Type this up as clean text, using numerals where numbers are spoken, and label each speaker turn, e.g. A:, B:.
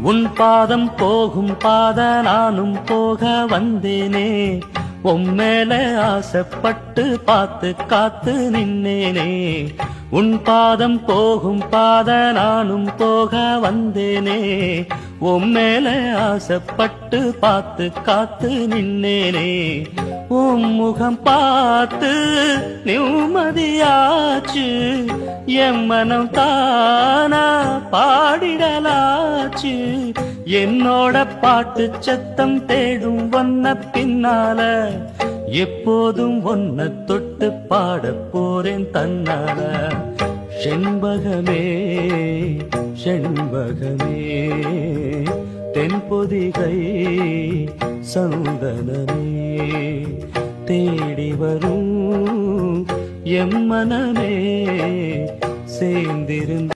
A: உன் பாதம் போகும் பாத நானும் போக வந்தேனே, உம்மேல ஆசைப்பட்டு பார்த்து காத்து நின்னேனே. உன் பாதம் போகும் பாத நானும் போக வந்தேனே, உம்மேல ஆசைப்பட்டு பார்த்து காத்து நின்னேனே. உம் முகம் பார்த்து நிம்மதியாச்சு, என் மனம் தானா பாடிடலாச்சு. என்னோட பாட்டு சத்தம் தேடும் வண்ண பின்னால, எப்போதும் ஒன்ன தொட்டு பாட போறேன் தன்னால. செண்பகமே செண்பகமே தென்பொதிகை சந்தனமே, தேடி வரும் எம்மனமே சேர்ந்திருந்த